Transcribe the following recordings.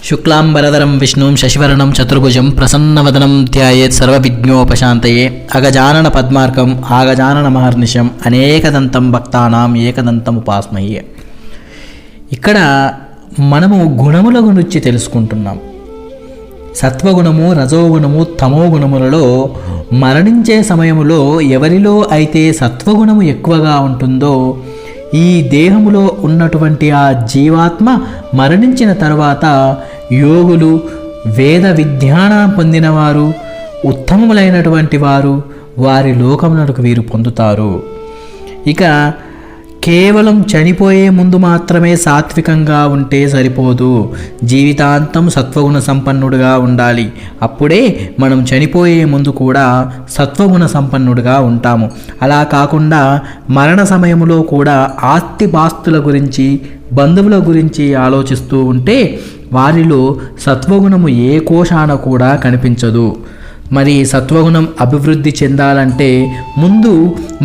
శుక్లాంబరధరం విష్ణుం శశివర్ణం చతుర్భుజం ప్రసన్నవదనం ధ్యాయేత్ సర్వవిఘ్నోపశాంతయే అగజానన పద్మార్కం ఆగజానన మహర్నిశం అనేకదంతం భక్తానాం ఏకదంతముపాస్మహే. ఇక్కడ మనము గుణముల గురించి తెలుసుకుంటున్నాం. సత్వగుణము, రజోగుణము, తమోగుణములలో మరణించే సమయములో ఎవరిలో అయితే సత్వగుణము ఎక్కువగా ఉంటుందో ఈ దేహములో ఉన్నటువంటి ఆ జీవాత్మ మరణించిన తర్వాత యోగులు, వేద విజ్ఞానం పొందినవారు, ఉత్తమములైనటువంటి వారు వారి లోకములకు వీరు పొందుతారు. ఇక కేవలం చనిపోయే ముందు మాత్రమే సాత్వికంగా ఉంటే సరిపోదు, జీవితాంతం సత్వగుణ సంపన్నుడిగా ఉండాలి. అప్పుడే మనం చనిపోయే ముందు కూడా సత్వగుణ సంపన్నుడిగా ఉంటాము. అలా కాకుండా మరణ సమయంలో కూడా ఆస్తిపాస్తుల గురించి, బంధువుల గురించి ఆలోచిస్తూ ఉంటే వారిలో సత్వగుణము ఏ కోశాన కూడా కనిపించదు. మరి సత్వగుణం అభివృద్ధి చెందాలంటే ముందు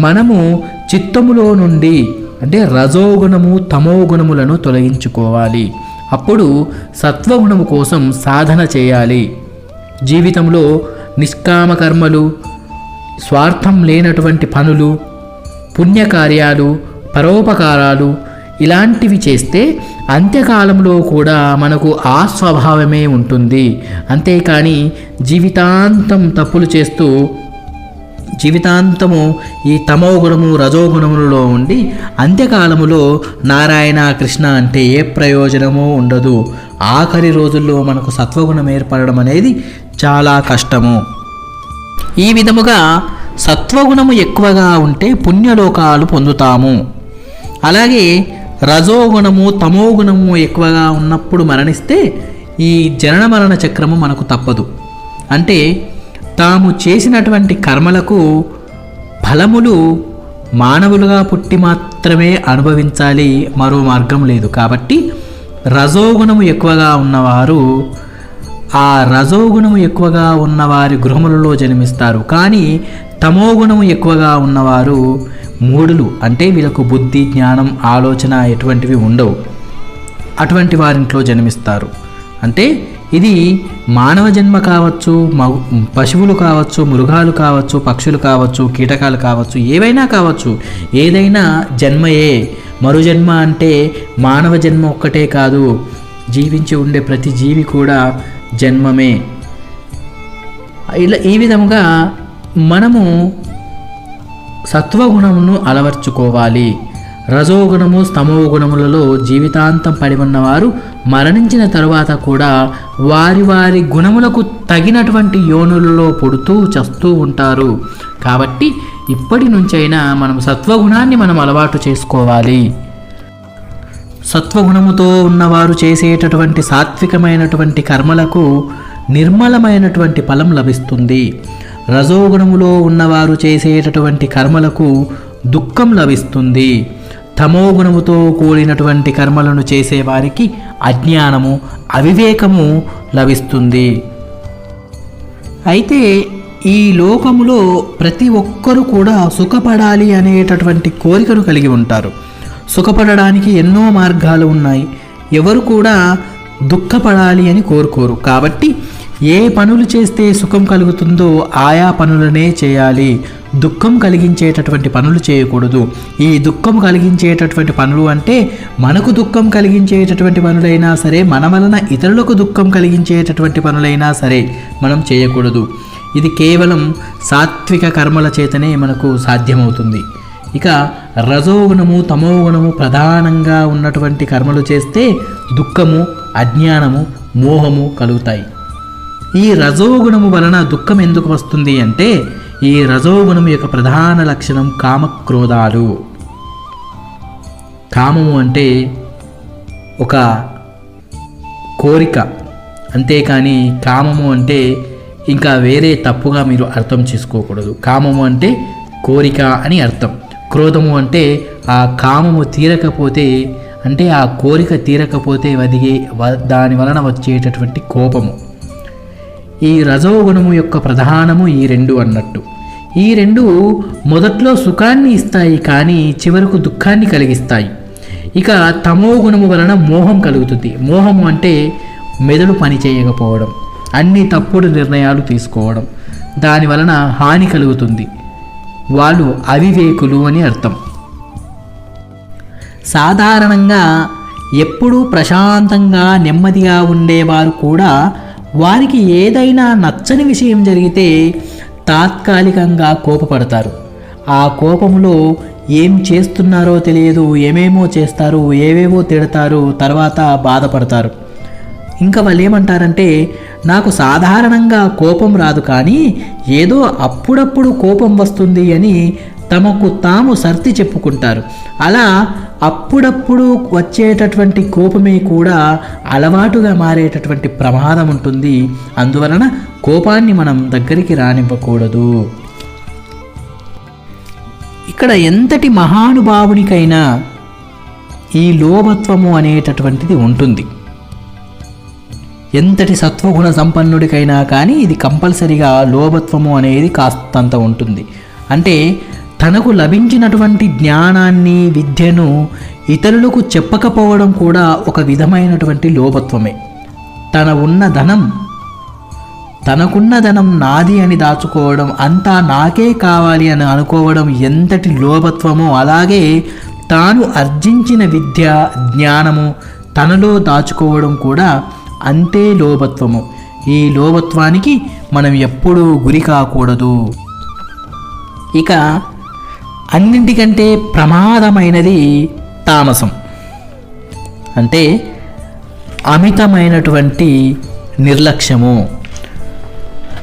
మనము చిత్తములో నుండి అంటే రజోగుణము, తమోగుణములను తొలగించుకోవాలి. అప్పుడు సత్వగుణము కోసం సాధన చేయాలి. జీవితంలో నిష్కామ కర్మలు, స్వార్థం లేనటువంటి పనులు, పుణ్యకార్యాలు, పరోపకారాలు ఇలాంటివి చేస్తే అంత్యకాలంలో కూడా మనకు ఆ స్వభావమే ఉంటుంది. అంతేకాని జీవితాంతం తప్పులు చేస్తూ జీవితాంతము ఈ తమోగుణము, రజోగుణములలో ఉండి అంత్యకాలములో నారాయణ కృష్ణ అంటే ఏ ప్రయోజనమూ ఉండదు. ఆఖరి రోజుల్లో మనకు సత్వగుణం ఏర్పడడం అనేది చాలా కష్టము. ఈ విధముగా సత్వగుణము ఎక్కువగా ఉంటే పుణ్యలోకాలు పొందుతాము. అలాగే రజోగుణము, తమోగుణము ఎక్కువగా ఉన్నప్పుడు మరణిస్తే ఈ జనన మరణ చక్రము మనకు తప్పదు. అంటే తాము చేసినటువంటి కర్మలకు ఫలములు మానవులుగా పుట్టి మాత్రమే అనుభవించాలి, మరో మార్గం లేదు. కాబట్టి రజోగుణము ఎక్కువగా ఉన్నవారు ఆ రజోగుణము ఎక్కువగా ఉన్నవారి గృహములలో జన్మిస్తారు. కానీ తమోగుణము ఎక్కువగా ఉన్నవారు మూఢులు, అంటే వీళ్ళకు బుద్ధి, జ్ఞానం, ఆలోచన ఎటువంటివి ఉండవు, అటువంటి వారింట్లో జన్మిస్తారు. అంటే ఇది మానవ జన్మ కావచ్చు, పశువులు కావచ్చు, మృగాలు కావచ్చు, పక్షులు కావచ్చు, కీటకాలు కావచ్చు, ఏవైనా కావచ్చు, ఏదైనా జన్మయే. మరు జన్మ అంటే మానవ జన్మ ఒక్కటే కాదు, జీవించి ఉండే ప్రతి జీవి కూడా జన్మమే. ఇలా ఈ విధముగా మనము సత్వగుణమును అలవర్చుకోవాలి. రజోగుణము, తమోగుణములలో జీవితాంతం పడి ఉన్నవారు మరణించిన తరువాత కూడా వారి వారి గుణములకు తగినటువంటి యోనులలో పుడుతూ చస్తూ ఉంటారు. కాబట్టి ఇప్పటి నుంచైనా మనం సత్వగుణాన్ని మనం అలవాటు చేసుకోవాలి. సత్వగుణముతో ఉన్నవారు చేసేటటువంటి సాత్వికమైనటువంటి కర్మలకు నిర్మలమైనటువంటి ఫలం లభిస్తుంది. రజోగుణములో ఉన్నవారు చేసేటటువంటి కర్మలకు దుఃఖం లభిస్తుంది. తమోగుణముతో కూడినటువంటి కర్మలను చేసేవారికి అజ్ఞానము, అవివేకము లభిస్తుంది. అయితే ఈ లోకములో ప్రతి ఒక్కరూ కూడా సుఖపడాలి అనేటటువంటి కోరికను కలిగి ఉంటారు. సుఖపడడానికి ఎన్నో మార్గాలు ఉన్నాయి. ఎవరు కూడా దుఃఖపడాలి అని కోరుకోరు. కాబట్టి ఏ పనులు చేస్తే సుఖం కలుగుతుందో ఆయా పనులనే చేయాలి. దుఃఖం కలిగించేటటువంటి పనులు చేయకూడదు. ఈ దుఃఖం కలిగించేటటువంటి పనులు అంటే మనకు దుఃఖం కలిగించేటటువంటి పనులైనా సరే, మన వలన ఇతరులకు దుఃఖం కలిగించేటటువంటి పనులైనా సరే మనం చేయకూడదు. ఇది కేవలం సాత్విక కర్మల చేతనే మనకు సాధ్యమవుతుంది. ఇక రజోగుణము, తమోగుణము ప్రధానంగా ఉన్నటువంటి కర్మలు చేస్తే దుఃఖము, అజ్ఞానము, మోహము కలుగుతాయి. ఈ రజోగుణము వలన దుఃఖం ఎందుకు వస్తుంది అంటే ఈ రజోగుణం యొక్క ప్రధాన లక్షణం కామక్రోధాలు. కామము అంటే ఒక కోరిక, అంతేకాని కామము అంటే ఇంకా వేరే తప్పుగా మీరు అర్థం చేసుకోకూడదు. కామము అంటే కోరిక అని అర్థం. క్రోధము అంటే ఆ కామము తీరకపోతే, అంటే ఆ కోరిక తీరకపోతే దాని వలన వచ్చేటటువంటి కోపము. ఈ రజోగుణము యొక్క ప్రధానము ఈ రెండు అన్నట్టు. ఈ రెండు మొదట్లో సుఖాన్ని ఇస్తాయి, కానీ చివరకు దుఃఖాన్ని కలిగిస్తాయి. ఇక తమో గుణము వలన మోహం కలుగుతుంది. మోహము అంటే మెదడు పని చేయకపోవడం, అన్ని తప్పుడు నిర్ణయాలు తీసుకోవడం, దాని వలన హాని కలుగుతుంది. వాళ్ళు అవివేకులు అని అర్థం. సాధారణంగా ఎప్పుడూ ప్రశాంతంగా నెమ్మదిగా ఉండేవారు కూడా వారికి ఏదైనా నచ్చని విషయం జరిగితే తాత్కాలికంగా కోపపడతారు. ఆ కోపంలో ఏం చేస్తున్నారో తెలియదు, ఏమేమో చేస్తారు, ఏవేవో తిడతారు, తర్వాత బాధపడతారు. ఇంకా వాళ్ళు ఏమంటారంటే, నాకు సాధారణంగా కోపం రాదు కానీ ఏదో అప్పుడప్పుడు కోపం వస్తుంది అని తమకు తాము సర్ది చెప్పుకుంటారు. అలా అప్పుడప్పుడు వచ్చేటటువంటి కోపమే కూడా అలవాటుగా మారేటటువంటి ప్రమాదం ఉంటుంది. అందువలన కోపాన్ని మనం దగ్గరికి రానివ్వకూడదు. ఇక్కడ ఎంతటి మహానుభావునికైనా ఈ లోభత్వము అనేటటువంటిది ఉంటుంది. ఎంతటి సత్వగుణ సంపన్నుడికైనా కానీ ఇది కంపల్సరిగా లోభత్వము అనేది కాస్తంత ఉంటుంది. అంటే తనకు లభించినటువంటి జ్ఞానాన్ని, విద్యను ఇతరులకు చెప్పకపోవడం కూడా ఒక విధమైనటువంటి లోభత్వమే. తనకున్న ధనం నాది అని దాచుకోవడం, అంతా నాకే కావాలి అని అనుకోవడం ఎంతటి లోభత్వమో, అలాగే తాను ఆర్జించిన విద్య, జ్ఞానము తనలో దాచుకోవడం కూడా అంతే లోభత్వము. ఈ లోభత్వానికి మనం ఎప్పుడూ గురి కాకూడదు. ఇక అన్నింటికంటే ప్రమాదమైనది తామసం, అంటే అమితమైనటువంటి నిర్లక్ష్యము.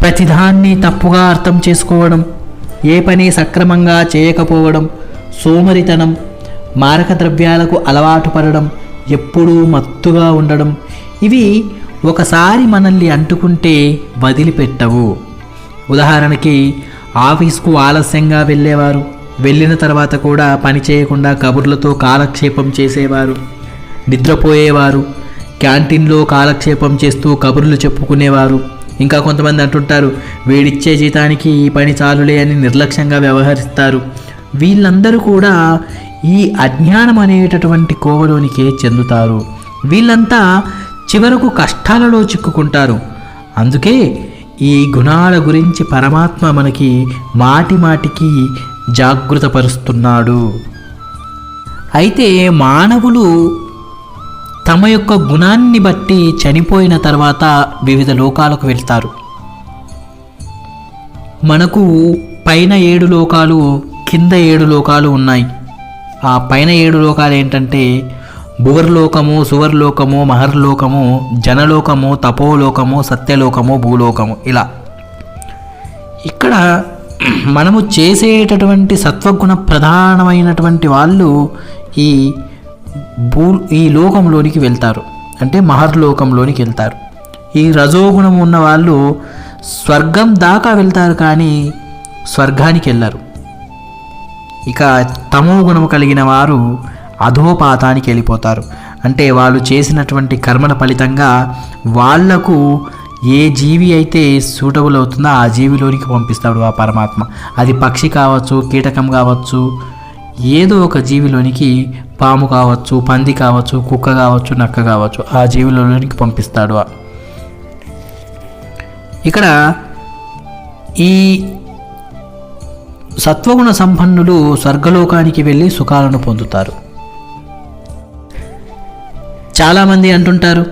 ప్రతిదాన్ని తప్పుగా అర్థం చేసుకోవడం, ఏ పని సక్రమంగా చేయకపోవడం, సోమరితనం, మారక ద్రవ్యాలకు అలవాటు పడడం, ఎప్పుడూ మత్తుగా ఉండడం, ఇవి ఒకసారి మనల్ని అంటుకుంటే వదిలిపెట్టవు. ఉదాహరణకి ఆఫీస్కు ఆలస్యంగా వెళ్ళేవారు, వెళ్ళిన తర్వాత కూడా పని చేయకుండా కబుర్లతో కాలక్షేపం చేసేవారు, నిద్రపోయేవారు, క్యాంటీన్లో కాలక్షేపం చేస్తూ కబుర్లు చెప్పుకునేవారు. ఇంకా కొంతమంది అంటుంటారు, వీడిచ్చే జీతానికి ఈ పని చాలులే అని నిర్లక్ష్యంగా వ్యవహరిస్తారు. వీళ్ళందరూ కూడా ఈ అజ్ఞానం అనేటటువంటి కోవలోనికే చెందుతారు. వీళ్ళంతా చివరకు కష్టాలలో చిక్కుకుంటారు. అందుకే ఈ గుణాల గురించి పరమాత్మ మనకి మాటి మాటికి జాగృతపరుస్తున్నాడు. అయితే మానవులు తమ యొక్క గుణాన్ని బట్టి చనిపోయిన తర్వాత వివిధ లోకాలకు వెళ్తారు. మనకు పైన 7 లోకాలు, కింద 7 లోకాలు ఉన్నాయి. ఆ పైన 7 లోకాలు ఏంటంటే భువర్లోకము, సువర్లోకము, మహర్లోకము, జనలోకము, తపోలోకము, సత్యలోకము, భూలోకము. ఇలా ఇక్కడ మనము చేసేటటువంటి సత్వగుణ ప్రధానమైనటువంటి వాళ్ళు ఈ లోకంలోనికి వెళ్తారు, అంటే మహర్లోకంలోనికి వెళ్తారు. ఈ రజోగుణం ఉన్న వాళ్ళు స్వర్గం దాకా వెళ్తారు కానీ స్వర్గానికి వెళ్ళరు. ఇక తమో గుణం కలిగిన వారు అధోపాతానికి వెళ్ళిపోతారు. అంటే వాళ్ళు చేసినటువంటి కర్మల ఫలితంగా వాళ్లకు ఏ జీవి అయితే సూటబుల్ అవుతుందో ఆ జీవిలోనికి పంపిస్తాడు ఆ పరమాత్మ. అది పక్షి కావచ్చు, కీటకం కావచ్చు, ఏదో ఒక జీవిలోనికి, పాము కావచ్చు, పంది కావచ్చు, కుక్క కావచ్చు, నక్క కావచ్చు, ఆ జీవిలోనికి పంపిస్తాడు. ఇక్కడ ఈ సత్వగుణ సంపన్నులు స్వర్గలోకానికి వెళ్ళి సుఖాలను పొందుతారు. చాలామంది అంటుంటారు,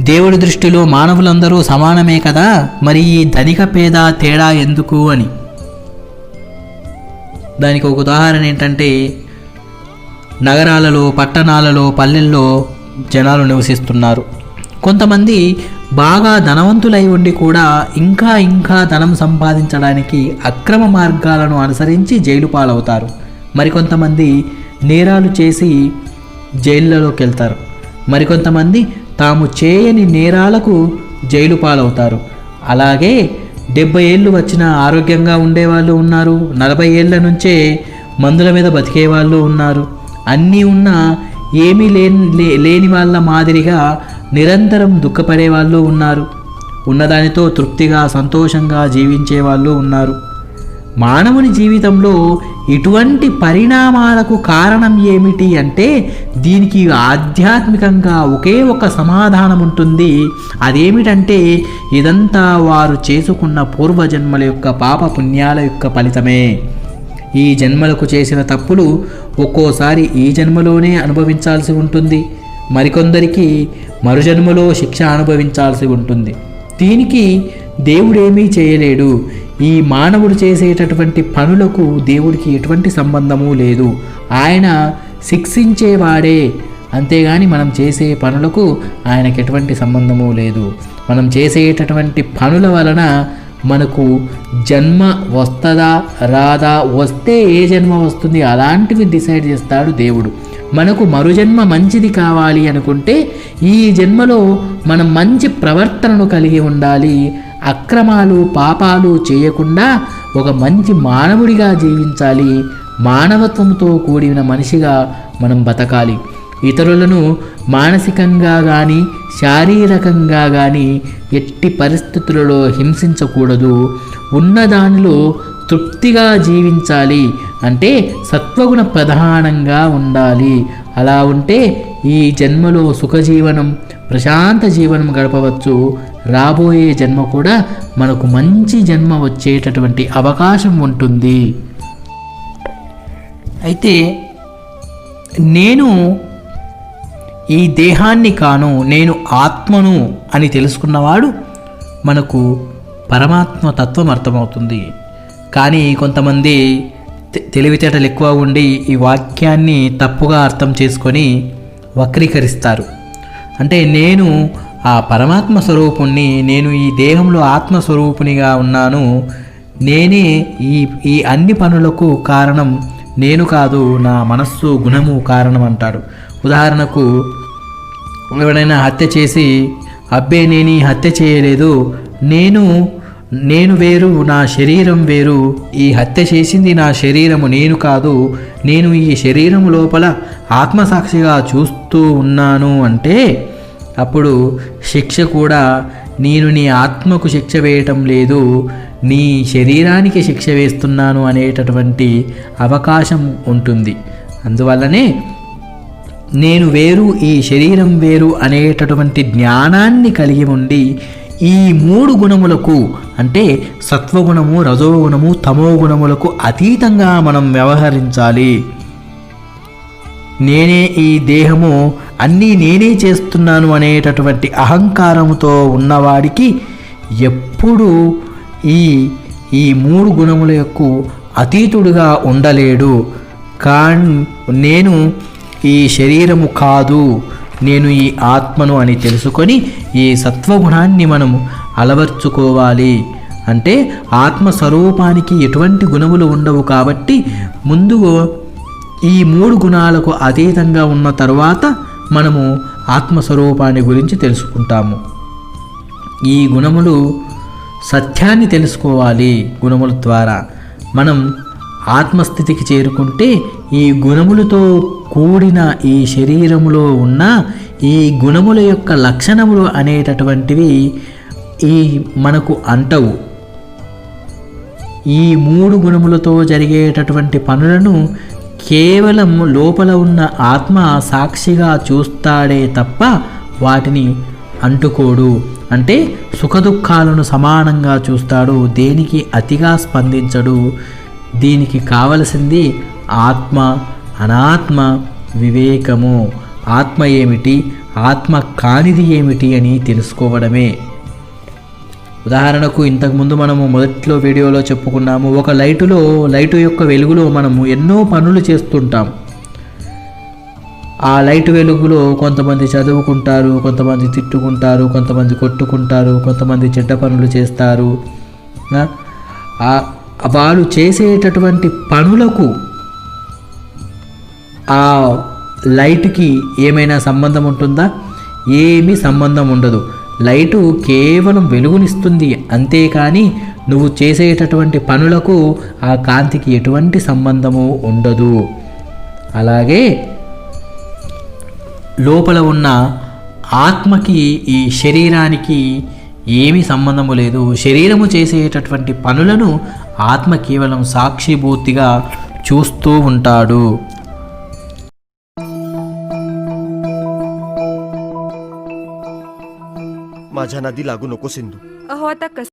దేవుడి దృష్టిలో మానవులందరూ సమానమే కదా, మరి ఈ ధనిక పేద తేడా ఎందుకు అని. దానికి ఒక ఉదాహరణ ఏంటంటే, నగరాలలో, పట్టణాలలో, పల్లెల్లో జనాలు నివసిస్తున్నారు. కొంతమంది బాగా ధనవంతులై ఉండి కూడా ఇంకా ధనం సంపాదించడానికి అక్రమ మార్గాలను అనుసరించి జైలు పాలవుతారు. మరికొంతమంది నేరాలు చేసి జైళ్ళలోకి వెళ్తారు. మరికొంతమంది తాము చేయని నేరాలకు జైలు పాలవుతారు. అలాగే 70 ఏళ్ళు వచ్చిన ఆరోగ్యంగా ఉండేవాళ్ళు ఉన్నారు, 40 ఏళ్ళ నుంచే మందుల మీద బతికే వాళ్ళు ఉన్నారు. అన్నీ ఉన్నా ఏమీ లేని వాళ్ళ మాదిరిగా నిరంతరం దుఃఖపడే వాళ్ళు ఉన్నారు. ఉన్నదానితో తృప్తిగా సంతోషంగా జీవించే వాళ్ళు ఉన్నారు. మానవుని జీవితంలో ఇటువంటి పరిణామాలకు కారణం ఏమిటి అంటే దీనికి ఆధ్యాత్మికంగా ఒకే ఒక సమాధానం ఉంటుంది. అదేమిటంటే ఇదంతా వారు చేసుకున్న పూర్వజన్మల యొక్క పాప పుణ్యాల యొక్క ఫలితమే. ఈ జన్మలకు చేసిన తప్పులు ఒక్కోసారి ఈ జన్మలోనే అనుభవించాల్సి ఉంటుంది, మరికొందరికి మరుజన్మలో శిక్ష అనుభవించాల్సి ఉంటుంది. దీనికి దేవుడేమీ చేయలేడు. ఈ మానవుడు చేసేటటువంటి పనులకు దేవుడికి ఎటువంటి సంబంధము లేదు. ఆయన శిక్షించేవాడే, అంతేగాని మనం చేసే పనులకు ఆయనకి ఎటువంటి సంబంధము లేదు. మనం చేసేటటువంటి పనుల వలన మనకు జన్మ వస్తుందా రాదా, వస్తే ఏ జన్మ వస్తుంది అలాంటివి డిసైడ్ చేస్తాడు దేవుడు. మనకు మరుజన్మ మంచిది కావాలి అనుకుంటే ఈ జన్మలో మనం మంచి ప్రవర్తనను కలిగి ఉండాలి, అక్రమాలు పాపాలు చేయకుండా ఒక మంచి మానవుడిగా జీవించాలి, మానవత్వంతో కూడిన మనిషిగా మనం బతకాలి. ఇతరులను మానసికంగా కానీ శారీరకంగా కానీ ఎట్టి పరిస్థితులలో హింసించకూడదు. ఉన్నదానిలో తృప్తిగా జీవించాలి, అంటే సత్వగుణ ప్రధానంగా ఉండాలి. అలా ఉంటే ఈ జన్మలో సుఖజీవనం ప్రశాంత జీవనం గడపవచ్చు. రాబోయే జన్మ కూడా మనకు మంచి జన్మ వచ్చేటటువంటి అవకాశం ఉంటుంది. అయితే నేను ఈ దేహాన్ని కాను, నేను ఆత్మను అని తెలుసుకున్నవాడు మనకు పరమాత్మ తత్వం అర్థమవుతుంది. కానీ కొంతమంది తెలివితేటలు ఎక్కువ ఉండి ఈ వాక్యాన్ని తప్పుగా అర్థం చేసుకొని వక్రీకరిస్తారు. అంటే నేను ఆ పరమాత్మ స్వరూపుణ్ణి, నేను ఈ దేహంలో ఆత్మస్వరూపునిగా ఉన్నాను, నేనే ఈ అన్ని పనులకు కారణం నేను కాదు, నా మనస్సు గుణము కారణం అంటాడు. ఉదాహరణకు ఎవరైనా హత్య చేసి అబ్బే నేను ఈ హత్య చేయలేదు, నేను వేరు, నా శరీరం వేరు, ఈ హత్య చేసింది నా శరీరము, నేను కాదు, నేను ఈ శరీరం లోపల ఆత్మసాక్షిగా చూస్తూ ఉన్నాను అంటే అప్పుడు శిక్ష కూడా నేను నీ ఆత్మకు శిక్ష వేయటం లేదు, నీ శరీరానికి శిక్ష వేస్తున్నాను అనేటటువంటి అవకాశం ఉంటుంది. అందువల్లనే నేను వేరు, ఈ శరీరం వేరు అనేటటువంటి జ్ఞానాన్ని కలిగి ఉండి ఈ 3 గుణములకు అంటే సత్వగుణము, రజోగుణము, తమో గుణములకు అతీతంగా మనం వ్యవహరించాలి. నేనే ఈ దేహము, అన్నీ నేనే చేస్తున్నాను అనేటటువంటి అహంకారముతో ఉన్నవాడికి ఎప్పుడూ ఈ 3 గుణముల యొక్క అతీతుడుగా ఉండలేడు. కానీ నేను ఈ శరీరము కాదు, నేను ఈ ఆత్మను అని తెలుసుకొని ఈ సత్వగుణాన్ని మనము అలవర్చుకోవాలి. అంటే ఆత్మస్వరూపానికి ఎటువంటి గుణములు ఉండవు కాబట్టి ముందు ఈ 3 గుణాలకు అతీతంగా ఉన్న తర్వాత మనము ఆత్మస్వరూపాన్ని గురించి తెలుసుకుంటాము. ఈ గుణములు సత్యాన్ని తెలుసుకోవాలి. గుణముల ద్వారా మనం ఆత్మస్థితికి చేరుకుంటే ఈ గుణములతో కూడిన ఈ శరీరములో ఉన్న ఈ గుణముల యొక్క లక్షణములు అనేటటువంటివి మనకు అంటవు. ఈ 3 గుణములతో జరిగేటటువంటి పనులను కేవలం లోపల ఉన్న ఆత్మ సాక్షిగా చూస్తాడే తప్ప వాటిని అంటుకోడు. అంటే సుఖదుఖాలను సమానంగా చూస్తాడు, దేనికి అతిగా స్పందించడు. దీనికి కావలసింది ఆత్మ, అనాత్మ వివేకము. ఆత్మ ఏమిటి, ఆత్మ కానిది ఏమిటి అని తెలుసుకోవడమే. ఉదాహరణకు ఇంతకుముందు మనము మొదట్లో వీడియోలో చెప్పుకున్నాము, ఒక లైటు యొక్క వెలుగులో మనము ఎన్నో పనులు చేస్తుంటాం. ఆ లైటు వెలుగులో కొంతమంది చదువుకుంటారు, కొంతమంది తిట్టుకుంటారు, కొంతమంది కొట్టుకుంటారు, కొంతమంది చెడ్డ పనులు చేస్తారు. వాళ్ళు చేసేటటువంటి పనులకు ఆ లైట్కి ఏమైనా సంబంధం ఉంటుందా? ఏమీ సంబంధం ఉండదు. లైటు కేవలం వెలుగునిస్తుంది, అంతేకాని నువ్వు చేసేటటువంటి పనులకు ఆ కాంతికి ఎటువంటి సంబంధము ఉండదు. అలాగే లోపల ఉన్న ఆత్మకి ఈ శరీరానికి ఏమీ సంబంధము లేదు. శరీరము చేసేటటువంటి పనులను ఆత్మ కేవలం సాక్షిభూతిగా చూస్తూ ఉంటాడు. माझ्या नादी लागू नको सिंधू. अहो आता कसं